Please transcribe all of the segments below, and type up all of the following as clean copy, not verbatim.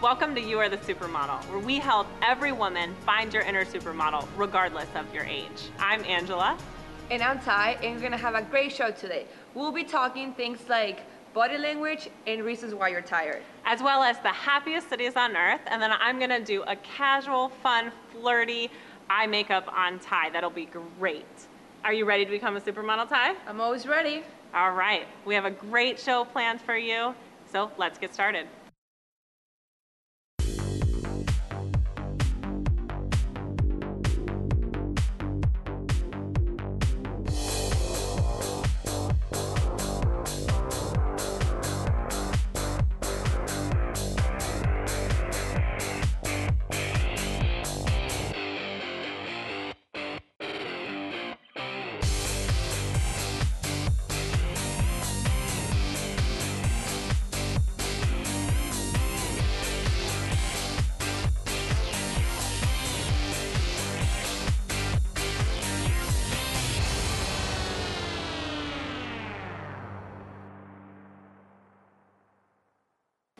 Welcome to You Are the Supermodel, where we help every woman find your inner supermodel, regardless of your age. I'm Angela. And I'm Ty, and we're gonna have a great show today. We'll be talking things like body language and reasons why you're tired. As well as the happiest cities on earth, and then I'm gonna do a casual, fun, flirty eye makeup on Ty. That'll be great. Are you ready to become a supermodel, Ty? I'm always ready. All right, we have a great show planned for you, so let's get started.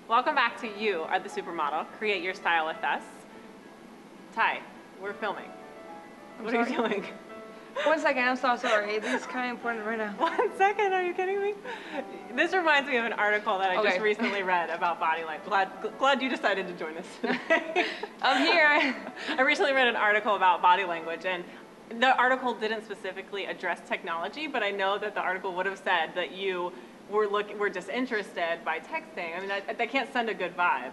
Welcome back to You Are the Supermodel. Create your style with us. Ty, we're filming. What are you doing? 1 second, I'm so sorry. This is kind of important right now. 1 second, are you kidding me? This reminds me of an article that I just recently read about body language. Glad you decided to join us today. I'm here. I recently read an article about body language, and the article didn't specifically address technology, but I know that the article would have said that you we're disinterested by texting. I mean, that can't send a good vibe.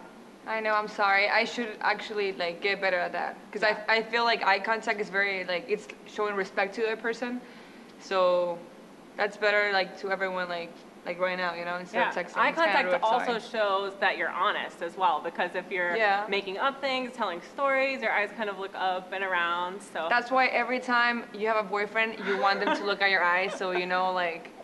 I know, I'm sorry. I should actually get better at that. Because I feel like eye contact is very, it's showing respect to the person. So that's better, to everyone, like right now, instead of texting. Eye contact also shows that you're honest as well, because if you're making up things, telling stories, your eyes kind of look up and around, so. That's why every time you have a boyfriend, you want them to look at your eyes, so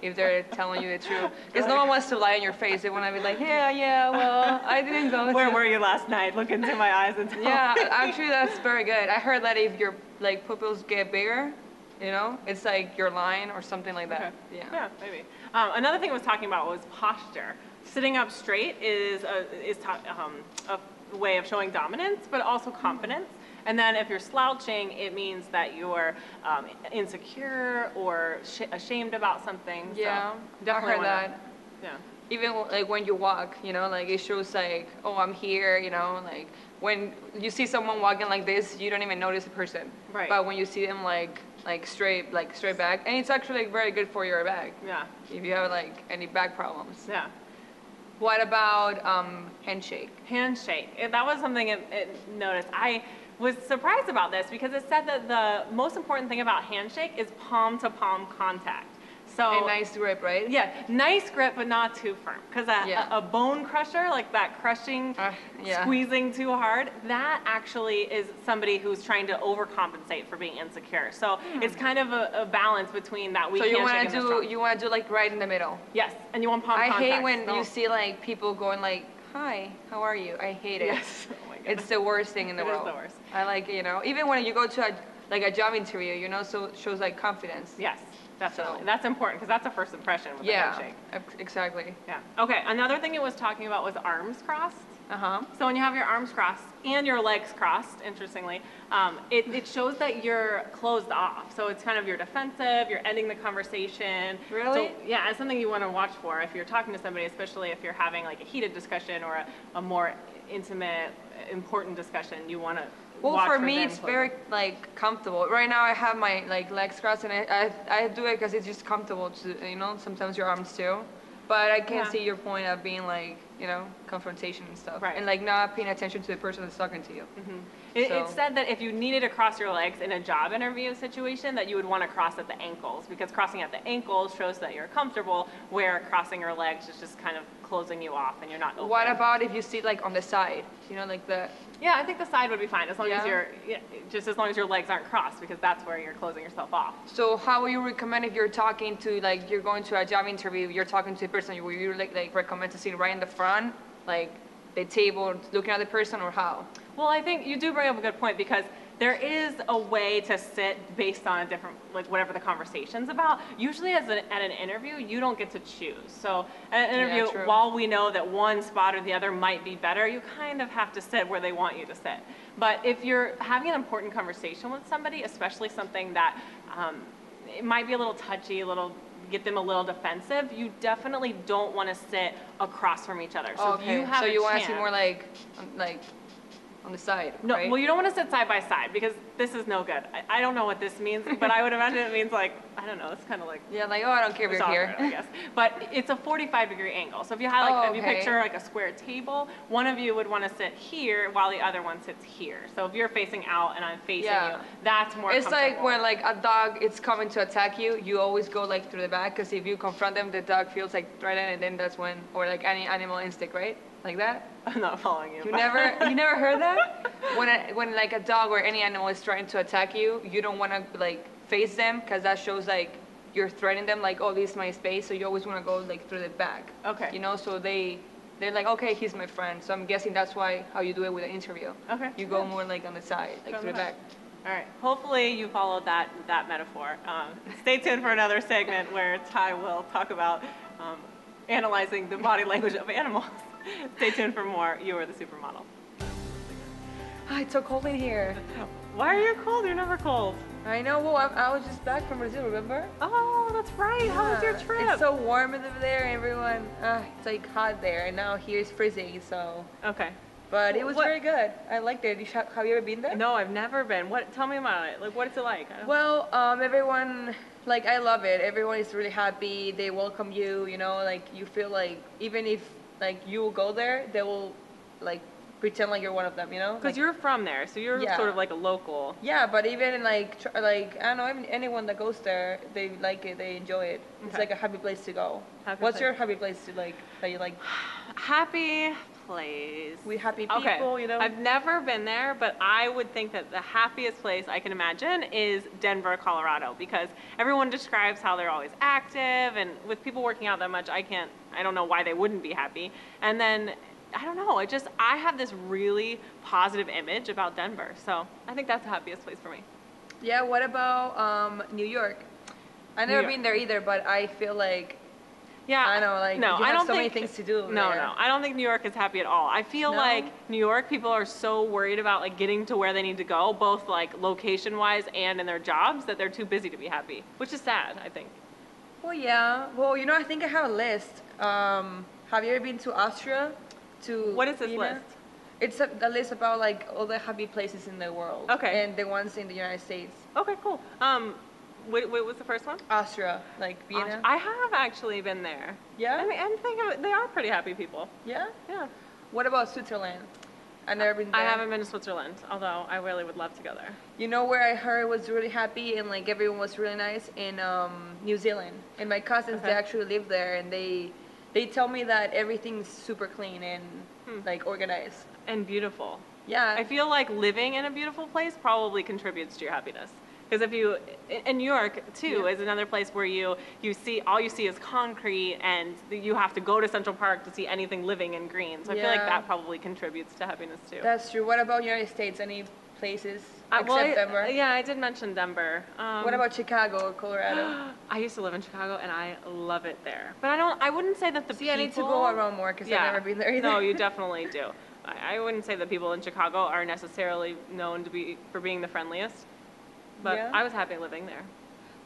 if they're telling you the truth. Because no one wants to lie in your face. They want to be like, yeah, well, I didn't go. Where were you last night? Look into my eyes and tell me. Yeah, actually that's very good. I heard that if your pupils get bigger, it's like you're lying or something like that. Okay. Yeah, maybe. Another thing I was talking about was posture. Sitting up straight is a way of showing dominance, but also confidence. And then if you're slouching, it means that you're insecure or ashamed about something. Yeah, so I heard that. Yeah. Even when you walk, it shows oh, I'm here, when you see someone walking like this, you don't even notice the person. Right. But when you see them straight back, and it's actually very good for your back. Yeah. If you have any back problems. Yeah. What about handshake? Handshake. That was something it noticed. I was surprised about this because it said that the most important thing about handshake is palm-to-palm contact. So a nice grip, right? Yeah, nice grip, but not too firm. Because a bone crusher, like that crushing, squeezing too hard, that actually is somebody who's trying to overcompensate for being insecure. So it's kind of a balance between that weak handshake and the strong. So you want to do right in the middle. Yes, and you want palm contact. I hate when you see people going hi, how are you? I hate it. Yes. Oh my goodness. It's the worst thing in the world. It is the worst. I even when you go to a job interview, so it shows confidence. Yes. Definitely. So, that's important because that's a first impression with a handshake. Exactly. Yeah. Okay, another thing it was talking about was arms crossed. So when you have your arms crossed and your legs crossed, interestingly, it shows that you're closed off. So it's kind of you're defensive, you're ending the conversation. Really? So, yeah, it's something you want to watch for if you're talking to somebody, especially if you're having a heated discussion or a more intimate, important discussion. You want to Well, for me, it's very comfortable. Right now, I have my legs crossed, and I do it because it's just comfortable to sometimes your arms too. But I can see your point of being confrontation and stuff, right? And not paying attention to the person that's talking to you. It said that if you needed to cross your legs in a job interview situation, that you would want to cross at the ankles, because crossing at the ankles shows that you're comfortable, where crossing your legs is just kind of closing you off and you're not open. What about if you sit on the side? The. Yeah, I think the side would be fine as long as as long as your legs aren't crossed, because that's where you're closing yourself off. So how would you recommend if you're talking to you're going to a job interview, you're talking to a person, would you recommend to sit right in the front, the table, looking at the person, or how? Well, I think you do bring up a good point, because There is a way to sit based on a different, like whatever the conversation's about. Usually at an interview, you don't get to choose. So at an interview, true. while we know that one spot or the other might be better, you kind of have to sit where they want you to sit. But if you're having an important conversation with somebody, especially something that it might be a little touchy, get them a little defensive, you definitely don't want to sit across from each other. So if you have so a you want to chance, see more like on the side, no, right? well, you don't want to sit side by side because this is no good. I don't know what this means, but I would imagine it means like, I don't know, it's kind of like, Yeah, like, oh, I don't care if it's you're here. awkward, I guess. But it's a 45-degree angle. So if you had like, if you okay. picture like a square table, one of you would want to sit here while the other one sits here. So if you're facing out and I'm facing you, that's more It's like comfortable. when like a dog is coming to attack you, you always go like through the back, because if you confront them, the dog feels like threatened, and then that's when, or like any animal instinct, right? Like that? I'm not following you. You never heard that? When like a dog or any animal is trying to attack you, you don't want to like face them, because that shows like you're threatening them, like, oh, this is my space. So you always want to go like through the back. Okay. You know, so they're like, okay, he's my friend. So I'm guessing that's how you do it with an interview. Okay. You go more like on the side, like through the back. All right. Hopefully you followed that metaphor. Stay tuned for another segment where Ty will talk about analyzing the body language of animals. Stay tuned for more. You Are the Supermodel. Ah, it's so cold in here. Why are you cold? You're never cold. I know. Well, I was just back from Brazil, remember? Oh, that's right. How was your Yeah. trip? It's so warm over there. Everyone, it's like hot there, and now here it's freezing. So, Okay. but it was What- very good. I liked it. Have you ever been there? No, I've never been. Tell me about it. Like, what's it like? Well, everyone, like, I love it. Everyone is really happy. They welcome you. You know, like you feel like even if like you will go there, they will like pretend like you're one of them. You know, Because like, you're from there, so you're Yeah. sort of like a local. yeah, but even like like I don't know, anyone that goes there, they like it. They enjoy it. It's Okay. like a happy place to go. Happy What's place. your happy place to like that you like? Happy place. With happy people, Okay. you know? I've never been there, but I would think that the happiest place I can imagine is Denver, Colorado, because everyone describes how they're always active, and with people working out that much, I don't know why they wouldn't be happy. And then, I don't know, I have this really positive image about Denver, so I think that's the happiest place for me. Yeah, what about New York? I've never York. been there either, but I feel like, Yeah. I know, like, no, you I have don't so many think, things to do No, there. no, I don't think New York is happy at all. I feel No? like New York people are so worried about like getting to where they need to go, both like location-wise and in their jobs, that they're too busy to be happy, which is sad, I think. Well, yeah. Well, you know, I think I have a list. Have you ever been to Austria? What is this Vienna? list? It's a list about like all the happy places in the world. Okay. And the ones in the United States. Okay, cool. What was the first one? Austria, like Vienna. I have actually been there. Yeah? I mean, I think they are pretty happy people. Yeah? Yeah. What about Switzerland? I've never been there. I haven't been to Switzerland, although I really would love to go there. You know where I heard was really happy and like everyone was really nice? In New Zealand. And my cousins, they Okay. actually live there, and they tell me that everything's super clean and like organized. And beautiful. Yeah. I feel like living in a beautiful place probably contributes to your happiness. Because if you, in New York too, Yeah. is another place where you see, all you see is concrete, and you have to go to Central Park to see anything living and green. So I feel like Yeah. that probably contributes to happiness too. That's true. What about United States? Any places except Well, Denver? yeah, I did mention Denver. What about Chicago or Colorado? I used to live in Chicago, and I love it there. But I wouldn't say that the See, people. I need to go around more because I've never been there either. No, you definitely do. I wouldn't say that people in Chicago are necessarily known for being the friendliest. But Yeah. I was happy living there.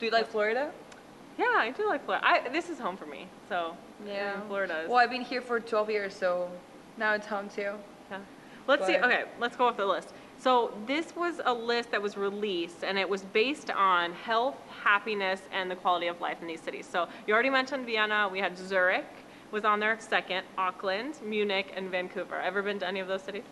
Do you like Florida? Yeah, I do like Florida. This is home for me, so Florida is. Well, I've been here for 12 years, so now it's home too. Yeah. Let's see. But- Okay, let's go off the list. So this was a list that was released, and it was based on health, happiness, and the quality of life in these cities. So you already mentioned Vienna. We had Zurich was on there second, Auckland, Munich, and Vancouver. Ever been to any of those cities?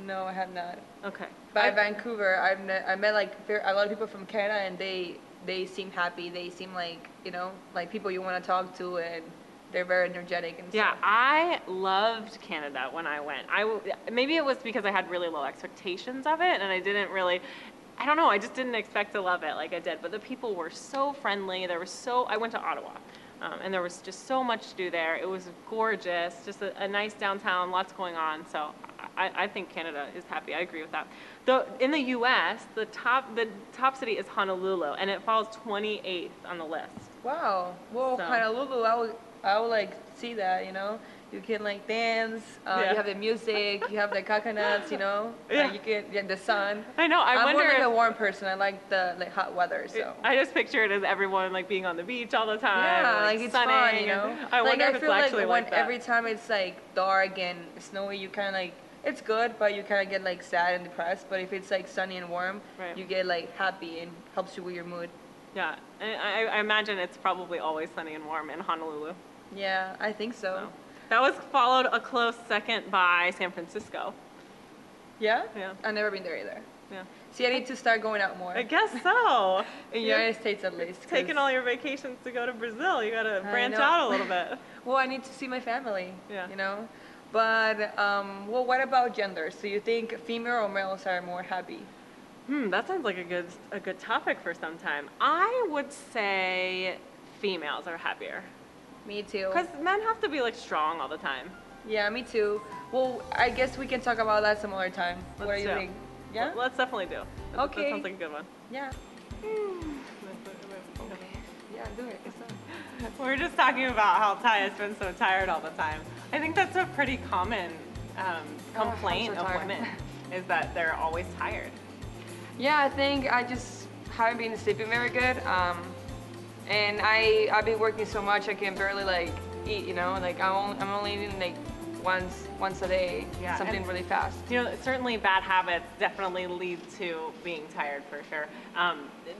No, I have not. Okay. By Vancouver, I met like a lot of people from Canada, and they seem happy. They seem like, you know, like people you want to talk to, and they're very energetic and Yeah, stuff. I loved Canada when I went. Maybe it was because I had really low expectations of it, and I didn't really, I don't know, I just didn't expect to love it like I did. But the people were so friendly. I went to Ottawa, and there was just so much to do there. It was gorgeous, just a nice downtown, lots going on. So I think Canada is happy. I agree with that. In the U.S., the top city is Honolulu, and it falls 28th on the list. Wow. Well, So- Honolulu, I would like see that, you know. You can like dance, Yeah. you have the music, you have the coconuts, you know. Yeah. And you get the sun. I know. I I'm wonder more like if, a warm person. I like the hot weather, so. I just picture it as everyone like being on the beach all the time. Yeah, like it's sunning. fun, you know. I like wonder I if it's feel actually like when like that. every time it's like dark and snowy, you kind of like it's good, but you kind of get like sad and depressed. But if it's like sunny and warm, Right. you get like happy and helps you with your mood. Yeah, I imagine it's probably always sunny and warm in Honolulu. Yeah, I think so. So. That was followed a close second by San Francisco. Yeah? Yeah. I've never been there either. Yeah. See, I need to start going out more. I guess so. In the United States at least. 'cause- Taking all your vacations to go to Brazil, you gotta I branch know. out a little bit. Well, I need to see my family. Yeah. You know? But, well, what about genders? Do you think female or males are more happy? That sounds like a good topic for some time. I would say females are happier. Me too. Because men have to be like strong all the time. Yeah, me too. Well, I guess we can talk about that some other time. What do Let's you do. think? Yeah? Let's definitely do. That Okay. sounds like a good one. Yeah. Yeah, do it. It's done. We were just talking about how Ty has been so tired all the time. I think that's a pretty common complaint I'm so of tired. women, is that they're always tired. Yeah, I think I just haven't been sleeping very good. And I've been working so much I can barely like eat, you know? Like I'm only eating like once a day, Yeah, something and- really fast. You know, certainly bad habits definitely lead to being tired for sure.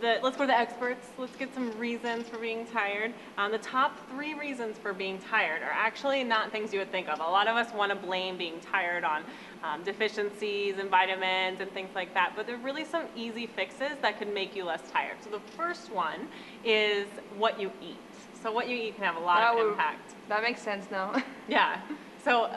Let's go to the experts. Let's get some reasons for being tired. The top 3 reasons for being tired are actually not things you would think of. A lot of us want to blame being tired on deficiencies in vitamins and things like that, but there are really some easy fixes that could make you less tired. So the first one is what you eat. So what you eat can have a lot of impact. That makes sense now. Yeah. So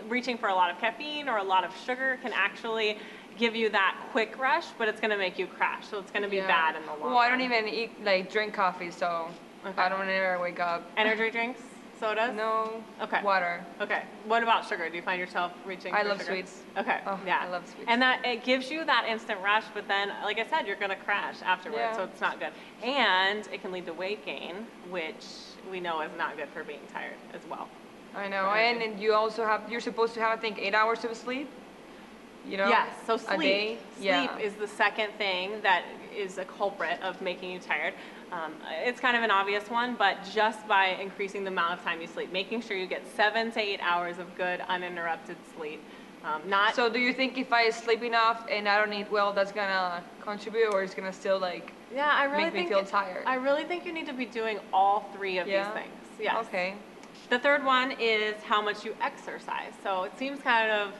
reaching for a lot of caffeine or a lot of sugar can actually give you that quick rush, but it's going to make you crash. So it's going to be bad in the long run. Well, I don't even drink coffee, so Okay. I don't ever wake up. Energy drinks, sodas? No. Okay. Water. Okay. What about sugar? Do you find yourself reaching I for love sugar? sweets. Okay. Oh, yeah. I love sweets. And that it gives you that instant rush, but then, like I said, you're going to crash afterwards, Yeah. so it's not good. And it can lead to weight gain, which we know is not good for being tired as well. I know, For energy. and you also you're supposed to have, I think, 8 hours of sleep. You know? Yes, so A sleep. day? Sleep Yeah. is the second thing that is a culprit of making you tired. It's kind of an obvious one, but just by increasing the amount of time you sleep, making sure you get 7 to 8 hours of good uninterrupted sleep. So do you think if I sleep enough and I don't eat well, that's gonna contribute, or it's gonna still like Yeah, I really make me think feel tired? I really think you need to be doing all 3 of Yeah? these things. Yes. Okay. The third one is how much you exercise. So it seems kind of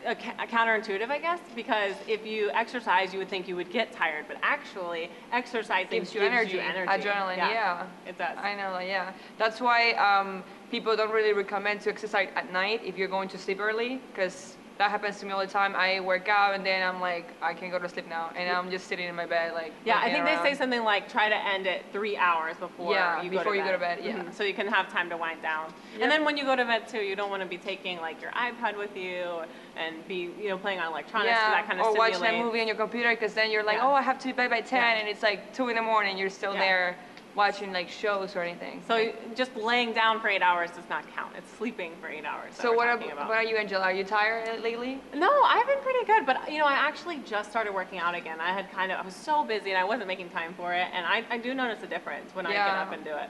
counterintuitive, I guess, because if you exercise, you would think you would get tired, but actually, exercising Gives you energy, energy. adrenaline. Yeah. It does. I know. Yeah. That's why people don't really recommend to exercise at night if you're going to sleep early, because that happens to me all the time. I work out and then I'm like, I can go to sleep now, and I'm just sitting in my bed like. Yeah, I looking think they say around. something like try to end it 3 hours before you go to bed. Yeah. So you can have time to wind down. Yep. And then when you go to bed too, you don't want to be taking like your iPad with you and be playing on electronics. So that kind of or stimulates. watching a movie on your computer, because then you're like, Yeah. oh, I have to be bed by 10, Yeah. and it's like 2 in the morning. You're still Yeah. there watching like shows or anything. So just laying down for 8 hours does not count. It's sleeping for 8 hours. So what are you, Angela? Are you tired lately? No, I've been pretty good, but I actually just started working out again. I was so busy and I wasn't making time for it, and I do notice a difference when I get up and do it.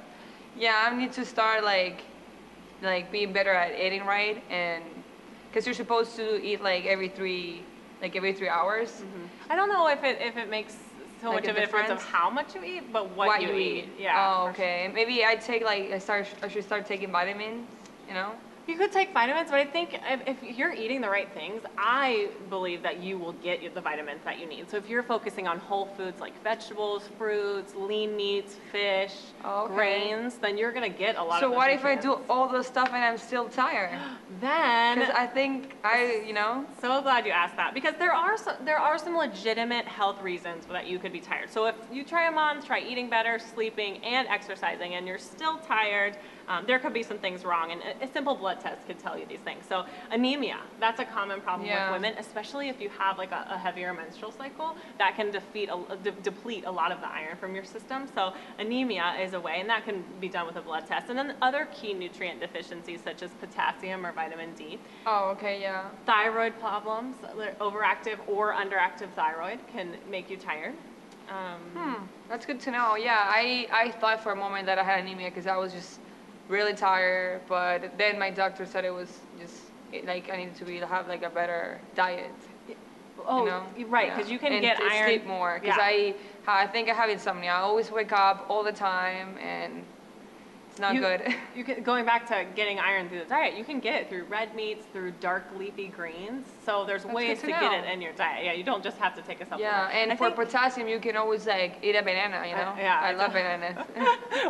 Yeah, I need to start like being better at eating right, and because you're supposed to eat like every 3 hours. I don't know if it makes so Like much a of a difference of difference? how much you eat, but what you eat. Yeah. Oh, for okay. Maybe I should start taking vitamins. You know. You could take vitamins, but I think if you're eating the right things, I believe that you will get the vitamins that you need. So if you're focusing on whole foods like vegetables, fruits, lean meats, fish, Okay. grains, then you're going to get a lot of So those what if I do nutrients. all those stuff and I'm still tired? Then Because I think So glad you asked that, because there are some legitimate health reasons that you could be tired. So if you try them on, try eating better, sleeping, and exercising, and you're still tired, there could be some things wrong, and a simple blood test could tell you these things. So anemia, that's a common problem with women, especially if you have like a heavier menstrual cycle, that can deplete a lot of the iron from your system. So anemia is a way, and that can be done with a blood test. And then other key nutrient deficiencies such as potassium or vitamin D. Oh, okay, yeah. Thyroid problems, overactive or underactive thyroid can make you tired. That's good to know. Yeah, I thought for a moment that I had anemia because I was just really tired, but then my doctor said it was just like I needed to have like a better diet. Oh, you know? right, because you can get iron. Sleep more because I think I have insomnia. I always wake up all the time and it's not good. Going back to getting iron through the diet, you can get it through red meats, through dark leafy greens. So there's ways to get it in your diet. Yeah, you don't just have to take a supplement. Yeah, and for potassium, you can always like eat a banana, you know? Yeah. I love bananas.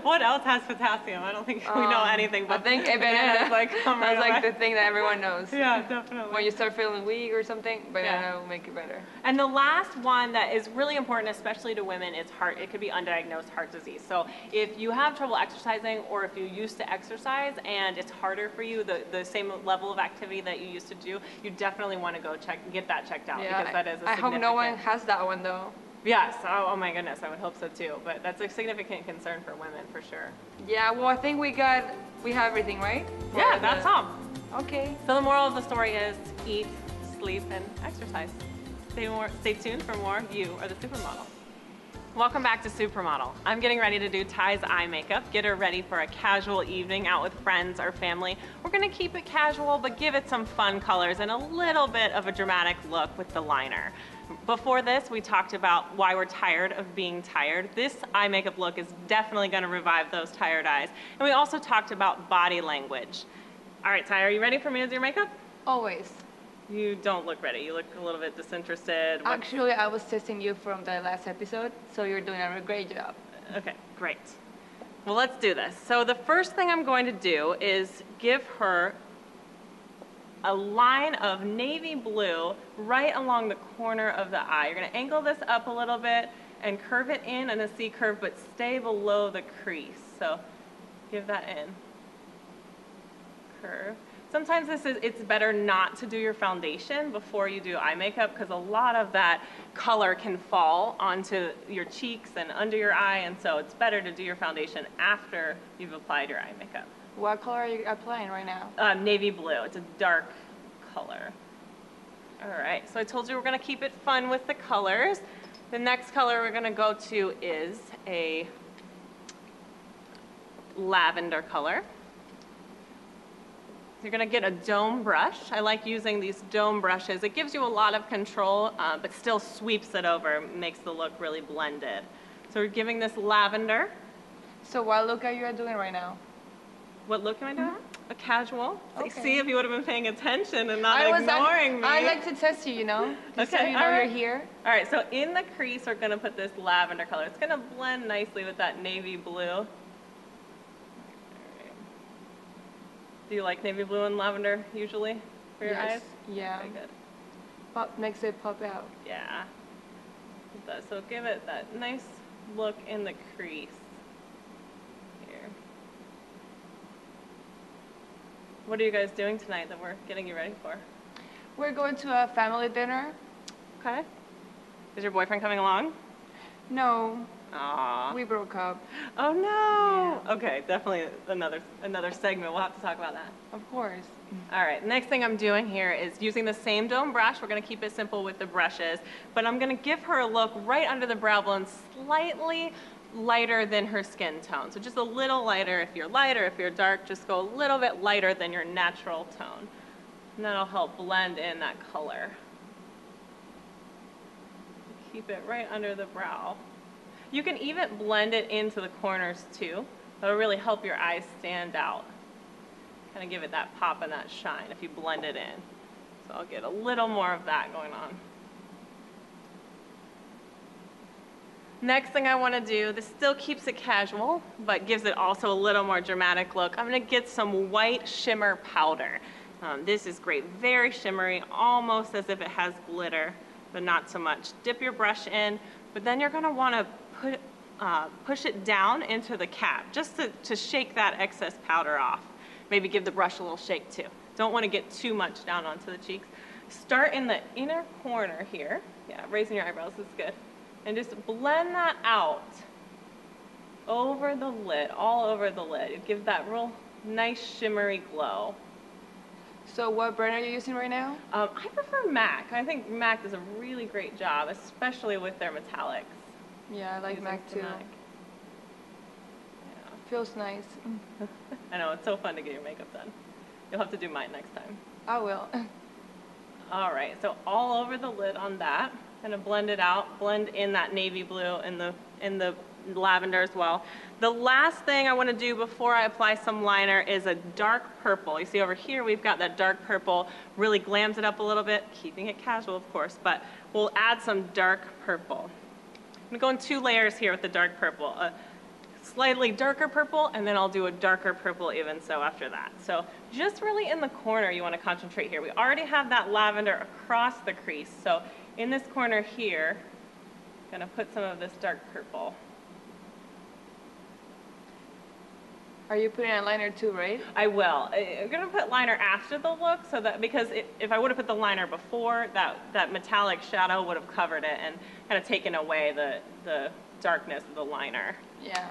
What else has potassium? I don't think we know anything but I think a banana. That's like the thing that everyone knows. Yeah, definitely. When you start feeling weak or something, banana will make it better. And the last one that is really important, especially to women, is heart. It could be undiagnosed heart disease. So if you have trouble exercising, or if you used to exercise and it's harder for you, the same level of activity that you used to do, you definitely want to go get that checked out, because that is a significant... I hope no one has that one though. Yes, oh my goodness, I would hope so too, but that's a significant concern for women for sure. Yeah, well I think we have everything, right? Yeah, that's all. Okay. So the moral of the story is eat, sleep, and exercise. Stay tuned for more You Are the Supermodel. Welcome back to Supermodel. I'm getting ready to do Ty's eye makeup, get her ready for a casual evening out with friends or family. We're gonna keep it casual, but give it some fun colors and a little bit of a dramatic look with the liner. Before this, we talked about why we're tired of being tired. This eye makeup look is definitely gonna revive those tired eyes. And we also talked about body language. All right, Ty, are you ready for me to do your makeup? Always. You don't look ready. You look a little bit disinterested. Actually, I was testing you from the last episode, so you're doing a great job. Okay, great. Well, let's do this. So the first thing I'm going to do is give her a line of navy blue right along the corner of the eye. You're going to angle this up a little bit and curve it in a C curve, but stay below the crease. So give that in. Curve. Sometimes it's better not to do your foundation before you do eye makeup, because a lot of that color can fall onto your cheeks and under your eye, and so it's better to do your foundation after you've applied your eye makeup. What color are you applying right now? Navy blue. It's a dark color. All right, so I told you we're gonna keep it fun with the colors. The next color we're gonna go to is a lavender color. You're gonna get a dome brush. I like using these dome brushes. It gives you a lot of control, but still sweeps it over, makes the look really blended. So we're giving this lavender. So what look are you doing right now? What look am I doing? Mm-hmm. A casual. Okay. See if you would have been paying attention and not ignoring me. I like to test you, you know? Just Okay, so you know you're here. All right, so in the crease, we're gonna put this lavender color. It's gonna blend nicely with that navy blue. Do you like navy blue and lavender usually for your eyes? Yeah. Okay, good. Makes it pop out. Yeah. It does. So give it that nice look in the crease here. What are you guys doing tonight that we're getting you ready for? We're going to a family dinner. Okay. Is your boyfriend coming along? No. Aww. We broke up. Oh no. Yeah. Okay, definitely another segment. We'll have to talk about that. Of course. All right, next thing I'm doing here is using the same dome brush. We're gonna keep it simple with the brushes, but I'm gonna give her a look right under the brow bone, slightly lighter than her skin tone. So just a little lighter. If you're light or if you're dark, just go a little bit lighter than your natural tone. And that'll help blend in that color. Keep it right under the brow. You can even blend it into the corners too. That'll really help your eyes stand out. Kind of give it that pop and that shine if you blend it in. So I'll get a little more of that going on. Next thing I want to do, this still keeps it casual, but gives it also a little more dramatic look. I'm going to get some white shimmer powder. This is great, very shimmery, almost as if it has glitter, but not so much. Dip your brush in, but then you're going to want to put push it down into the cap, just to shake that excess powder off. Maybe give the brush a little shake too. Don't want to get too much down onto the cheeks. Start in the inner corner here. Yeah, raising your eyebrows is good. And just blend that out over the lid, all over the lid. It gives that real nice shimmery glow. So what brand are you using right now? I prefer MAC. I think MAC does a really great job, especially with their metallics. Yeah, I like Using MAC too. some MAC. Feels nice. I know, it's so fun to get your makeup done. You'll have to do mine next time. I will. All right, so all over the lid on that. Kind of blend it out, blend in that navy blue and the lavender as well. The last thing I want to do before I apply some liner is a dark purple. You see over here we've got that dark purple, really glams it up a little bit, keeping it casual of course, but we'll add some dark purple. I'm going to go in 2 layers here with the dark purple. A slightly darker purple, and then I'll do a darker purple even so after that. So just really in the corner you want to concentrate here. We already have that lavender across the crease, so in this corner here, I'm going to put some of this dark purple. Are you putting a liner too, right? I will. I'm going to put liner after the look, so that because if I would have put the liner before, that metallic shadow would have covered it and kind of taken away the darkness of the liner. Yeah.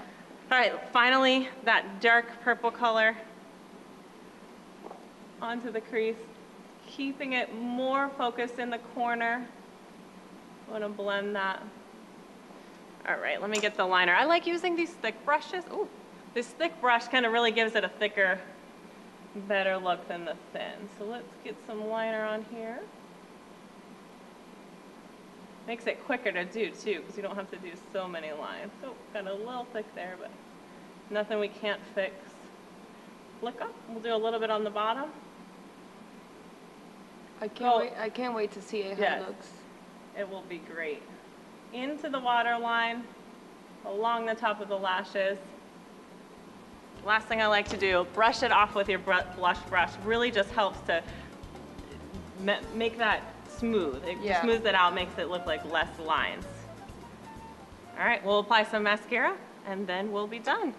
All right, finally, that dark purple color onto the crease, keeping it more focused in the corner. I want to blend that. All right, let me get the liner. I like using these thick brushes. Ooh, this thick brush kind of really gives it a thicker, better look than the thin. So let's get some liner on here. Makes it quicker to do too, because you don't have to do so many lines. So got a little thick there, but nothing we can't fix. Look up. We'll do a little bit on the bottom. I can't wait to see it, how Yes. it looks. It will be great. Into the waterline, along the top of the lashes. Last thing I like to do, brush it off with your blush brush. Really just helps to make that smooth. It smooths it out, makes it look like less lines. All right, we'll apply some mascara and then we'll be done.